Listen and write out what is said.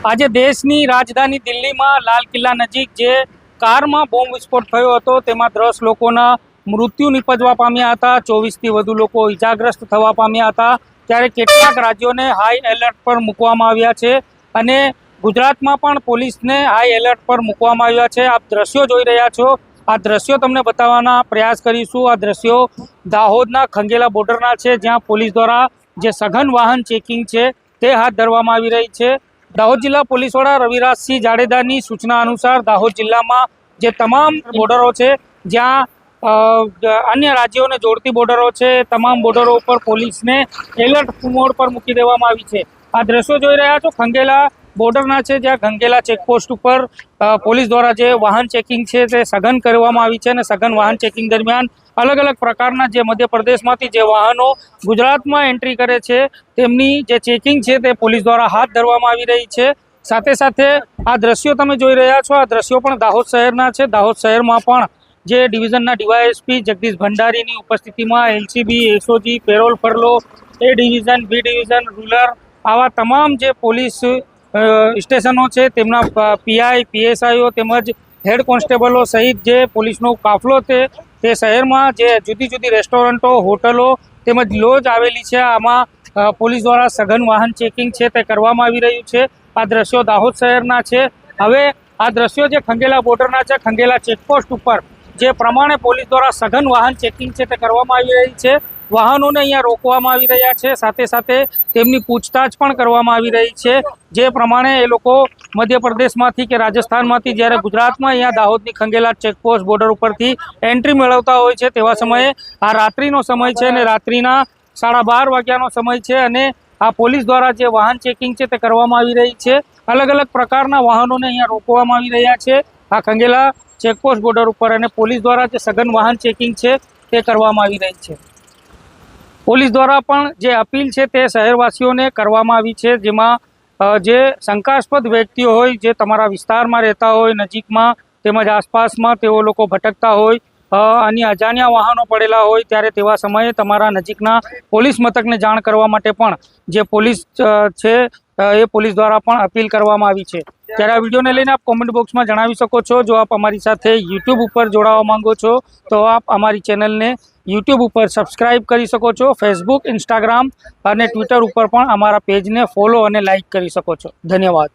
આજે દેશની રાજધાની દિલ્હીમાં લાલ કિલ્લા નજીક જે કારમાં બોમ્બ વિસ્ફોટ થયો હતો તેમાં 10 લોકોના મૃત્યુ નિપજવા પામ્યા હતા, 24થી વધુ લોકો ઇજાગ્રસ્ત થવા પામ્યા હતા। ત્યારે કેટલાક રાજ્યોને હાઈ એલર્ટ પર મૂકવામાં આવ્યા છે અને ગુજરાતમાં પણ પોલીસને હાઈ એલર્ટ પર મૂકવામાં આવ્યા છે। આપ દ્રશ્યો જોઈ રહ્યા છો, આ દ્રશ્યો તમને બતાવવાના પ્રયાસ કરીશું। આ દ્રશ્યો દાહોદના ખંગેલા બોર્ડરના છે, જ્યાં પોલીસ દ્વારા જે સઘન વાહન ચેકિંગ છે તે હાથ ધરવામાં આવી રહી છે। દાહોદ જિલ્લા પોલીસ વડા રવિરાજસિંહ જાડેજાની સૂચના અનુસાર દાહોદ જિલ્લામાં જે તમામ બોર્ડરો છે, જ્યાં અન્ય રાજ્યોને જોડતી બોર્ડરો છે, તમામ બોર્ડરો ઉપર પોલીસને એલર્ટ મોડ પર મૂકી દેવામાં આવી છે। આ દ્રશ્યો જોઈ રહ્યા છો ખંગેલા બોર્ડરના છે, જ્યાં ખંગેલા ચેકપોસ્ટ ઉપર પોલીસ દ્વારા જે વાહન ચેકિંગ છે તે સઘન કરવામાં આવી છે અને સઘન વાહન ચેકિંગ દરમિયાન અલગ અલગ પ્રકારના જે મધ્યપ્રદેશમાંથી જે વાહનો ગુજરાતમાં એન્ટ્રી કરે છે તેમની જે ચેકિંગ છે તે પોલીસ દ્વારા હાથ ધરવામાં આવી રહી છે। સાથે સાથે આ દ્રશ્યો તમે જોઈ રહ્યા છો, આ દ્રશ્યો પણ દાહોદ શહેરના છે। દાહોદ શહેરમાં પણ જે ડિવિઝનના ડીવાયએસપી જગદીશ ભંડારીની ઉપસ્થિતિમાં LCB, SOG, parole furlough, A division, B division, rural, આવા તમામ જે પોલીસ સ્ટેશનો છે તેમના પીઆઈ, પીએસઆઈઓ તેમજ હેડ કોન્સ્ટેબલો સહિત જે પોલીસનો કાફલો તે શહેરમાં જે જુદી જુદી રેસ્ટોરન્ટો, હોટલો તેમજ લોજ આવેલી છે, આમાં પોલીસ દ્વારા સઘન વાહન ચેકિંગ છે તે કરવામાં આવી રહ્યું છે। આ દ્રશ્યો દાહોદ શહેરના છે। હવે આ દ્રશ્યો જે ખંગેલા બોર્ડરના છે, ખંગેલા ચેકપોસ્ટ ઉપર જે પ્રમાણે પોલીસ દ્વારા સઘન વાહન ચેકિંગ છે તે કરવામાં આવી રહી છે। વાહનોને અહીંયા રોકવામાં આવી રહ્યા છે, સાથે સાથે તેમની પૂછતાછ પણ કરવામાં આવી રહી છે। જે પ્રમાણે એ લોકો મધ્યપ્રદેશમાંથી કે રાજસ્થાનમાંથી જ્યારે ગુજરાતમાં અહીંયા દાહોદની ખંગેલા ચેકપોસ્ટ બોર્ડર ઉપરથી એન્ટ્રી મેળવતા હોય છે તેવા સમયે આ રાત્રિનો સમય છે અને રાત્રિના 12:30 વાગ્યાનો સમય છે અને આ પોલીસ દ્વારા જે વાહન ચેકિંગ છે તે કરવામાં આવી રહી છે। અલગ અલગ પ્રકારના વાહનોને અહીંયા રોકવામાં આવી રહ્યા છે આ ખંગેલા ચેકપોસ્ટ બોર્ડર ઉપર અને પોલીસ દ્વારા જે સઘન વાહન ચેકિંગ છે તે કરવામાં આવી રહી છે। પોલીસ દ્વારા પણ જે અપીલ છે તે શહેરવાસીઓને કરવામાં આવી છે, જેમાં જે શંકાસ્પદ વ્યક્તિઓ હોય, જે તમારા વિસ્તારમાં રહેતા હોય, નજીકમાં તેમજ આસપાસમાં તેઓ લોકો ભટકતા હોય, અન્ય અજાણ્યા વાહનો પડેલા હોય, ત્યારે તેવા સમયે તમારા નજીકના પોલીસ મથકને જાણ કરવા માટે પણ જે પોલીસ છે એ પોલીસ દ્વારા પણ અપીલ કરવામાં આવી છે। ત્યારે આ વિડીયોને લઈને આપ કોમેન્ટ બોક્સમાં જણાવી શકો છો। જો આપ અમારી સાથે યુટ્યુબ ઉપર જોડાવા માંગો છો તો આપ અમારી ચેનલને યુટ્યુબ ઉપર સબસ્ક્રાઈબ કરી શકો છો। ફેસબુક, ઇન્સ્ટાગ્રામ અને ટ્વિટર ઉપર પણ અમારા પેજને ફોલો અને લાઇક કરી શકો છો। ધન્યવાદ।